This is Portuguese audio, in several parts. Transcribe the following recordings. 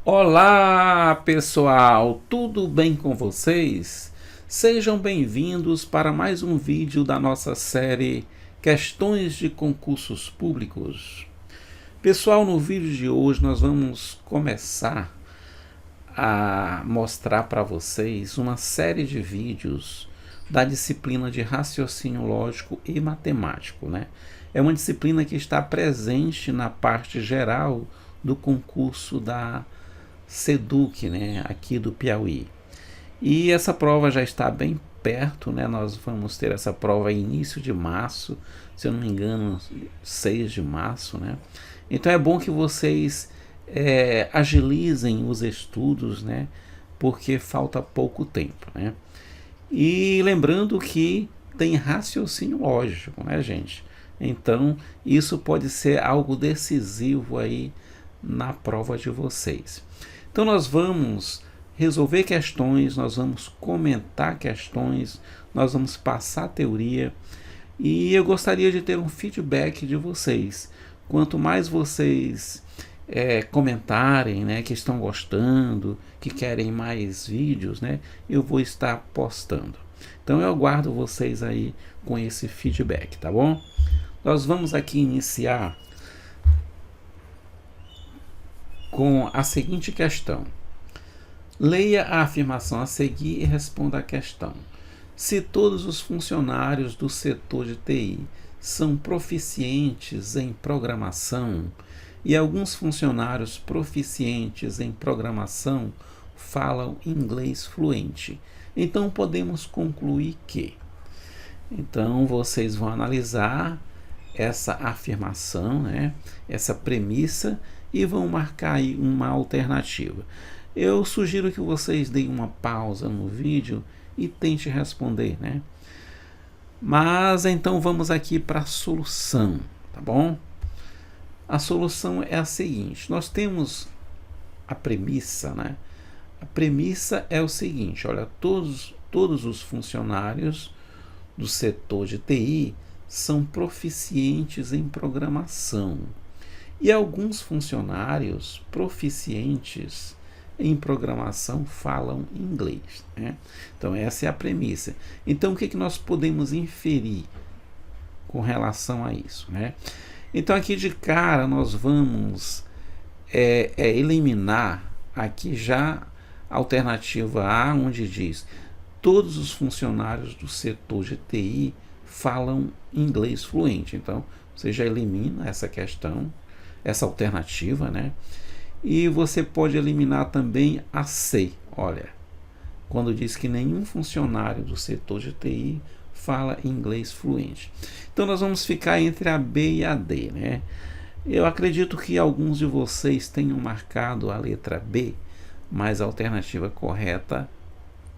Olá, pessoal, tudo bem com vocês? Sejam bem-vindos para mais um vídeo da nossa série Questões de Concursos Públicos. Pessoal, no vídeo de hoje nós vamos começar a mostrar para vocês uma série de vídeos da disciplina de raciocínio lógico e matemático, né? É uma disciplina que está presente na parte geral do concurso da SEDUC, né, aqui do Piauí. E essa prova já está bem perto, né? Nós vamos ter essa prova em início de março, se eu não me engano, 6 de março, né? Então é bom que vocês agilizem os estudos, né? Porque falta pouco tempo, né? E lembrando que tem raciocínio lógico, né, gente? Então isso pode ser algo decisivo aí na prova de vocês. Então nós vamos resolver questões, nós vamos comentar questões, nós vamos passar teoria e eu gostaria de ter um feedback de vocês. Quanto mais vocês comentarem, né, que estão gostando, que querem mais vídeos, né, eu vou estar postando. Então eu aguardo vocês aí com esse feedback, tá bom? Nós vamos aqui iniciar com a seguinte questão. Leia a afirmação a seguir e responda a questão. Se todos os funcionários do setor de TI são proficientes em programação e alguns funcionários proficientes em programação falam inglês fluente, então podemos concluir que. Então vocês vão analisar essa afirmação, né, essa premissa e vão marcar aí uma alternativa. Eu sugiro que vocês deem uma pausa no vídeo e tente responder, né? Mas então vamos aqui para a solução, tá bom? A solução é a seguinte: nós temos a premissa, né? A premissa é o seguinte: olha, todos os funcionários do setor de TI são proficientes em programação e alguns funcionários proficientes em programação falam inglês, né? Então essa é a premissa. Então o que nós podemos inferir com relação a isso, né? Então aqui de cara nós vamos eliminar aqui já a alternativa A, onde diz todos os funcionários do setor de TI falam inglês fluente. Então você já elimina essa questão, essa alternativa, né? E você pode eliminar também a C, olha, quando diz que nenhum funcionário do setor de TI fala inglês fluente. Então nós vamos ficar entre a B e a D, né? Eu acredito que alguns de vocês tenham marcado a letra B, mas a alternativa correta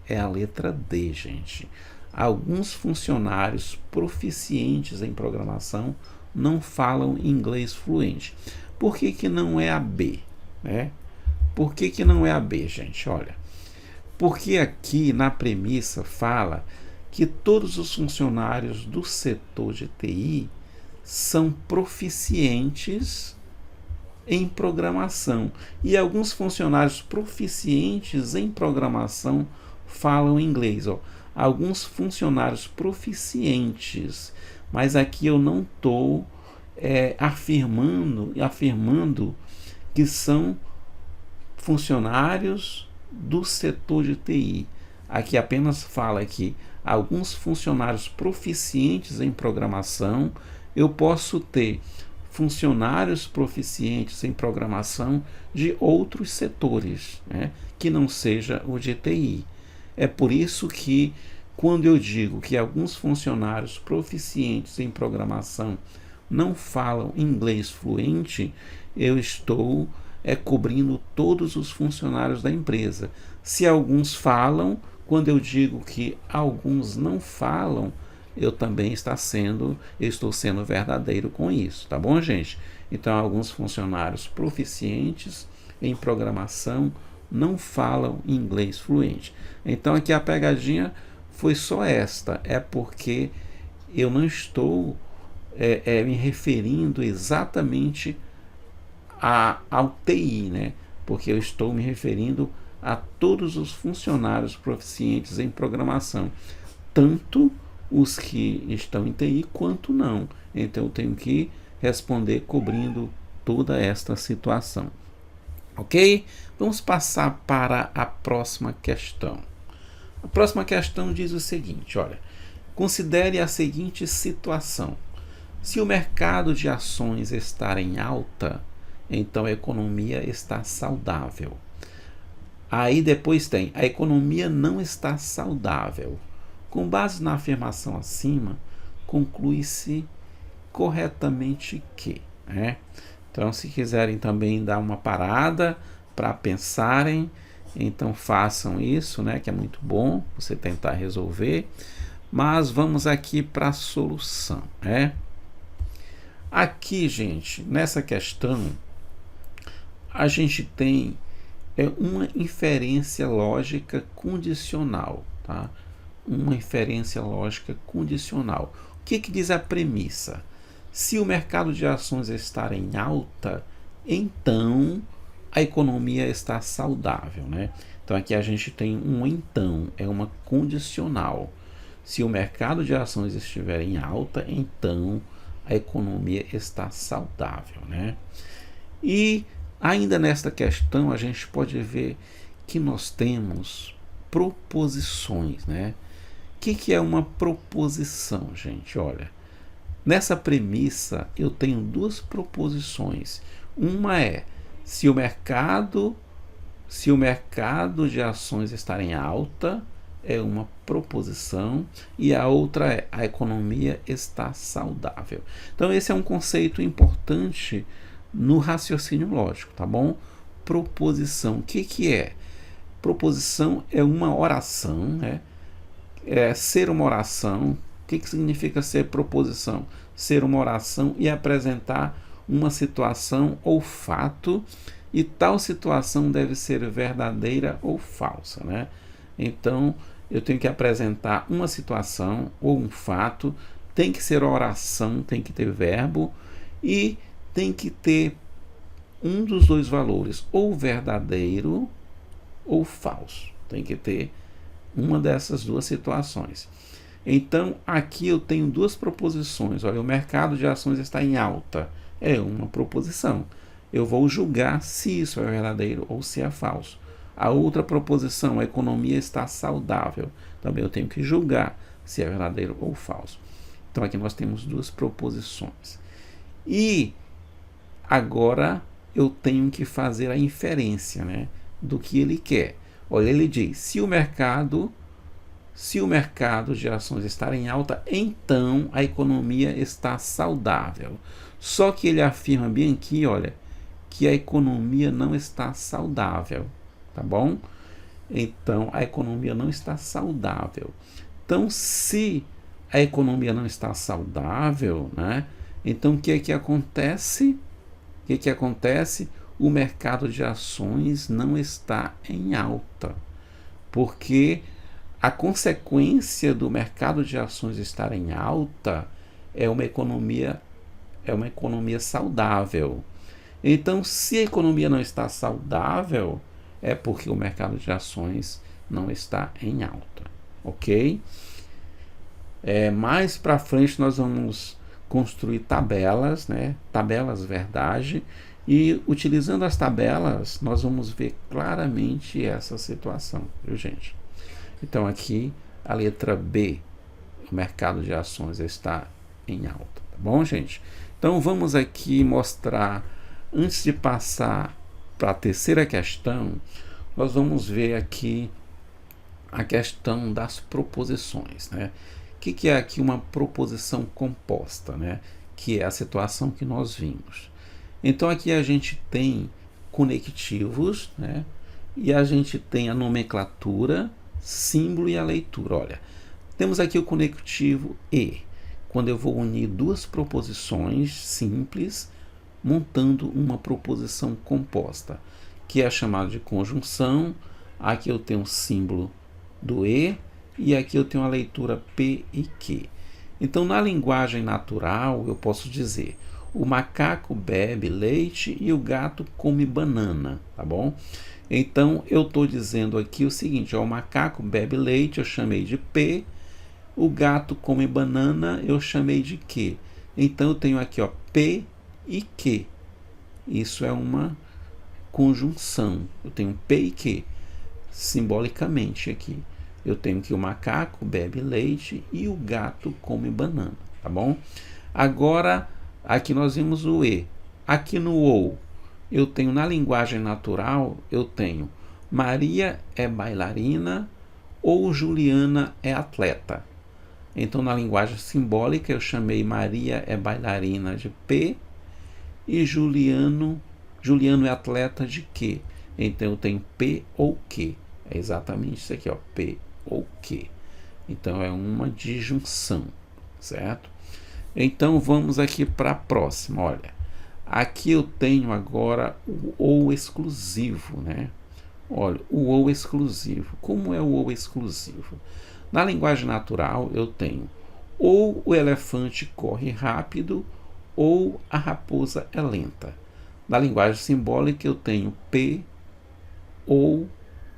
é a letra D, gente. Alguns funcionários proficientes em programação não falam inglês fluente. Por que não é a B? Né? Por que não é a B, gente? Olha, porque aqui na premissa fala que todos os funcionários do setor de TI são proficientes em programação e alguns funcionários proficientes em programação falam inglês. Ó. Alguns funcionários proficientes, mas aqui eu não estou afirmando que são funcionários do setor de TI. Aqui apenas fala que alguns funcionários proficientes em programação, eu posso ter funcionários proficientes em programação de outros setores, né, que não seja o de TI. É por isso que quando eu digo que alguns funcionários proficientes em programação não falam inglês fluente, eu estou cobrindo todos os funcionários da empresa. Se alguns falam, quando eu digo que alguns não falam, eu também estou sendo verdadeiro com isso, tá bom, gente? Então, alguns funcionários proficientes em programação não falam inglês fluente. Então, aqui a pegadinha foi só esta, é porque eu não estou me referindo exatamente ao TI, né? porque eu estou me referindo a todos os funcionários proficientes em programação, tanto os que estão em TI quanto não. Então eu tenho que responder cobrindo toda esta situação. Ok? Vamos passar para a próxima questão. A próxima questão diz o seguinte, olha, considere a seguinte situação. Se o mercado de ações está em alta, então a economia está saudável. Aí depois tem, a economia não está saudável. Com base na afirmação acima, conclui-se corretamente que, né? Então, se quiserem também dar uma parada para pensarem, então façam isso, né? Que é muito bom você tentar resolver. Mas vamos aqui para a solução, né? Aqui, gente, nessa questão, a gente tem uma inferência lógica condicional, tá? Uma inferência lógica condicional. O que diz a premissa? Se o mercado de ações estar em alta, então a economia está saudável, né? Então aqui a gente tem um então, é uma condicional. Se o mercado de ações estiver em alta, então a economia está saudável, né? E ainda nesta questão a gente pode ver que nós temos proposições, né? O que é uma proposição, gente? Olha, nessa premissa eu tenho duas proposições. Uma é se o mercado de ações estar em alta, é uma proposição, e a outra é a economia está saudável. Então esse é um conceito importante no raciocínio lógico, tá bom? Proposição, o que é? Proposição é uma oração, né? É ser uma oração. O que significa ser proposição? Ser uma oração e apresentar uma situação ou fato, e tal situação deve ser verdadeira ou falsa, né? Então eu tenho que apresentar uma situação ou um fato, tem que ser oração, tem que ter verbo e tem que ter um dos dois valores, ou verdadeiro ou falso. Tem que ter uma dessas duas situações. Então aqui eu tenho duas proposições. Olha, o mercado de ações está em alta, é uma proposição. Eu vou julgar se isso é verdadeiro ou se é falso. A outra proposição, a economia está saudável, também eu tenho que julgar se é verdadeiro ou falso. Então aqui nós temos duas proposições. E agora eu tenho que fazer a inferência, né, do que ele quer. Olha, ele diz, se o mercado de ações estar em alta, então a economia está saudável. Só que ele afirma bem aqui, olha, que a economia não está saudável, tá bom? Então a economia não está saudável. Então, se a economia não está saudável, né? Então o que acontece? O que acontece? O mercado de ações não está em alta, porque a consequência do mercado de ações estar em alta é uma economia saudável. Então, se a economia não está saudável, é porque o mercado de ações não está em alta, ok? Mais para frente nós vamos construir tabelas, né? Tabelas verdade, e utilizando as tabelas nós vamos ver claramente essa situação, viu, gente? Então aqui a letra B, o mercado de ações está em alta, tá bom, gente? Então vamos aqui mostrar, antes de passar para a terceira questão, nós vamos ver aqui a questão das proposições, né? O que é aqui uma proposição composta, né? Que é a situação que nós vimos. Então aqui a gente tem conectivos, né? E a gente tem a nomenclatura, símbolo e a leitura. Olha, temos aqui o conectivo e, quando eu vou unir duas proposições simples, montando uma proposição composta, que é chamada de conjunção. Aqui eu tenho o símbolo do e aqui eu tenho a leitura P e Q. Então, na linguagem natural, eu posso dizer o macaco bebe leite e o gato come banana, tá bom? Então eu estou dizendo aqui o seguinte, ó, o macaco bebe leite, eu chamei de P, o gato come banana, eu chamei de Q. Então eu tenho aqui, ó, P e Q. Isso é uma conjunção. Eu tenho P e Q, simbolicamente aqui. Eu tenho que o macaco bebe leite e o gato come banana, tá bom? Agora, aqui nós vimos o E. Aqui no OU, eu tenho na linguagem natural, eu tenho Maria é bailarina ou Juliana é atleta. Então, na linguagem simbólica, eu chamei Maria é bailarina de P e Juliano é atleta de Q. Então, eu tenho P ou Q. É exatamente isso aqui, ó, P ou Q. Então, é uma disjunção, certo? Então, vamos aqui para a próxima, olha. Aqui eu tenho agora o OU exclusivo, né? Olha, o OU exclusivo. Como é o OU exclusivo? Na linguagem natural, eu tenho ou o elefante corre rápido ou a raposa é lenta. Na linguagem simbólica, eu tenho P ou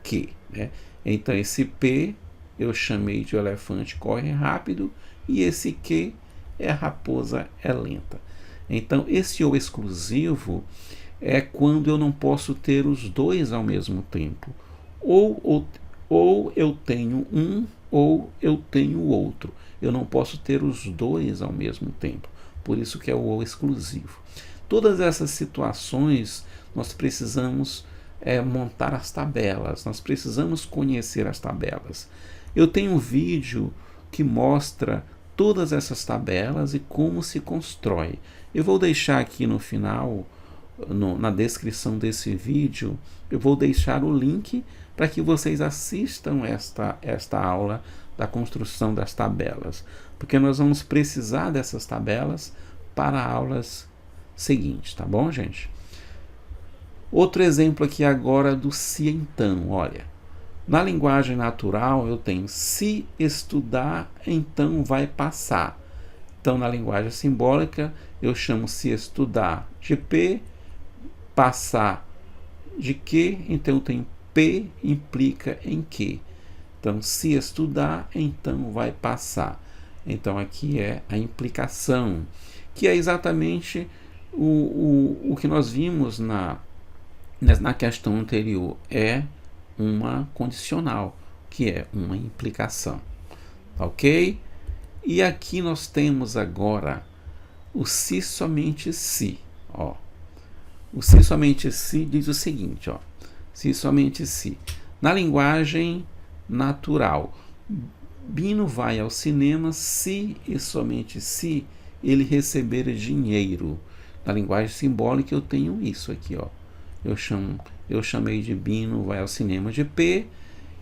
Q, né? Então, esse P eu chamei de elefante corre rápido e esse Q é a raposa é lenta. Então, esse ou exclusivo é quando eu não posso ter os dois ao mesmo tempo. Ou eu tenho um ou eu tenho o outro. Eu não posso ter os dois ao mesmo tempo. Por isso que é o ou exclusivo. Todas essas situações nós precisamos montar as tabelas. Nós precisamos conhecer as tabelas. Eu tenho um vídeo que mostra todas essas tabelas e como se constrói. Eu vou deixar aqui no final, na descrição desse vídeo, eu vou deixar o link para que vocês assistam esta aula da construção das tabelas, porque nós vamos precisar dessas tabelas para aulas seguintes, tá bom, gente? Outro exemplo aqui agora do se então, olha. Na linguagem natural, eu tenho se estudar, então vai passar. Então, na linguagem simbólica, eu chamo se estudar de P, passar de Q, então eu tenho P implica em Q. Então, se estudar, então vai passar. Então, aqui é a implicação, que é exatamente o que nós vimos na questão anterior, é uma condicional, que é uma implicação, ok? E aqui nós temos agora o se somente se, ó. O se somente se diz o seguinte, ó, se somente se. Na linguagem natural, Bino vai ao cinema se e somente se ele receber dinheiro. Na linguagem simbólica eu tenho isso aqui, ó. Eu chamei de Bino vai ao cinema de P,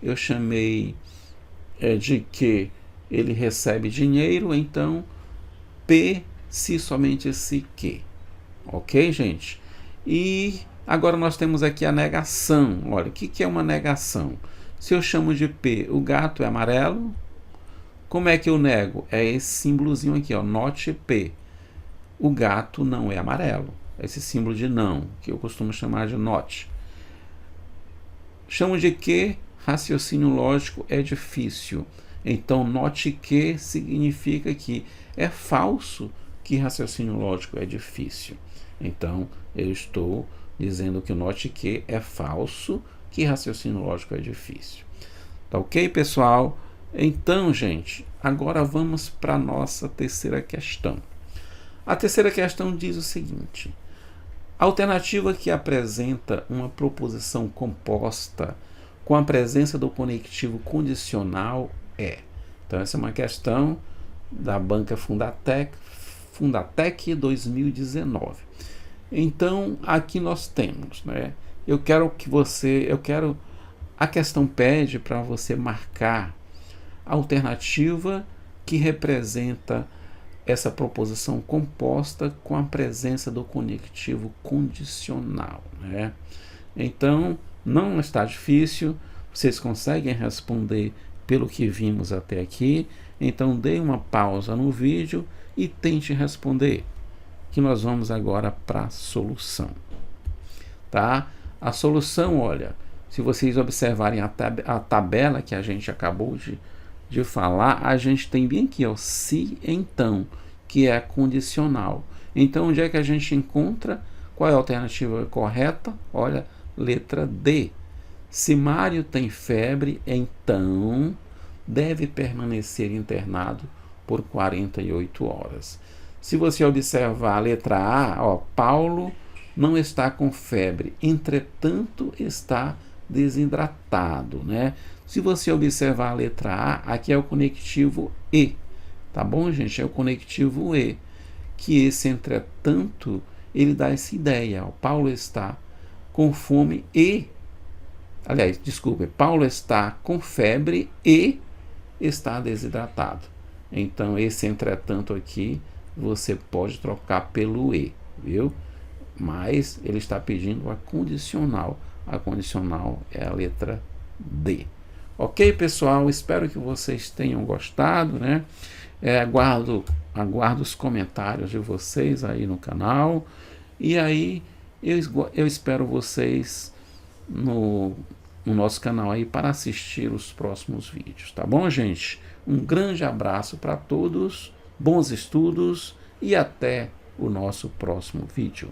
eu chamei de que ele recebe dinheiro, então P se somente se que. Ok, gente? E agora nós temos aqui a negação. Olha, o que é uma negação? Se eu chamo de P, o gato é amarelo, como é que eu nego? É esse símbolozinho aqui, ó, not P. O gato não é amarelo. Esse símbolo de não, que eu costumo chamar de not. Chamo de que raciocínio lógico é difícil. Então, not que significa que é falso que raciocínio lógico é difícil. Então, eu estou dizendo que o not que é falso que raciocínio lógico é difícil. Tá ok, pessoal? Então, gente, agora vamos para a nossa terceira questão. A terceira questão diz o seguinte: a alternativa que apresenta uma proposição composta com a presença do conectivo condicional é. Então, essa é uma questão da banca Fundatec 2019. Então, aqui nós temos, né? A questão pede para você marcar a alternativa que representa essa proposição composta com a presença do conectivo condicional, né? Então, não está difícil, vocês conseguem responder pelo que vimos até aqui. Então, dê uma pausa no vídeo e tente responder. que nós vamos agora para a solução. Tá? A solução, olha, se vocês observarem a tabela que a gente acabou de falar, a gente tem bem aqui, ó, se então, que é condicional. Então, onde é que a gente encontra? Qual é a alternativa correta? Olha, letra D. Se Mário tem febre, então deve permanecer internado por 48 horas. Se você observar a letra A, ó, Paulo não está com febre, entretanto está desidratado, né? Se você observar a letra A, aqui é o conectivo E, tá bom, gente? É o conectivo E, que esse entretanto, ele dá essa ideia, ó, Paulo está com fome e, aliás, desculpe, Paulo está com febre e está desidratado. Então, esse entretanto aqui, você pode trocar pelo E, viu? Mas ele está pedindo a condicional. A condicional é a letra D. Ok, pessoal? Espero que vocês tenham gostado, né? Aguardo os comentários de vocês aí no canal. E aí, eu espero vocês no nosso canal aí para assistir os próximos vídeos, tá bom, gente? Um grande abraço para todos, bons estudos e até o nosso próximo vídeo.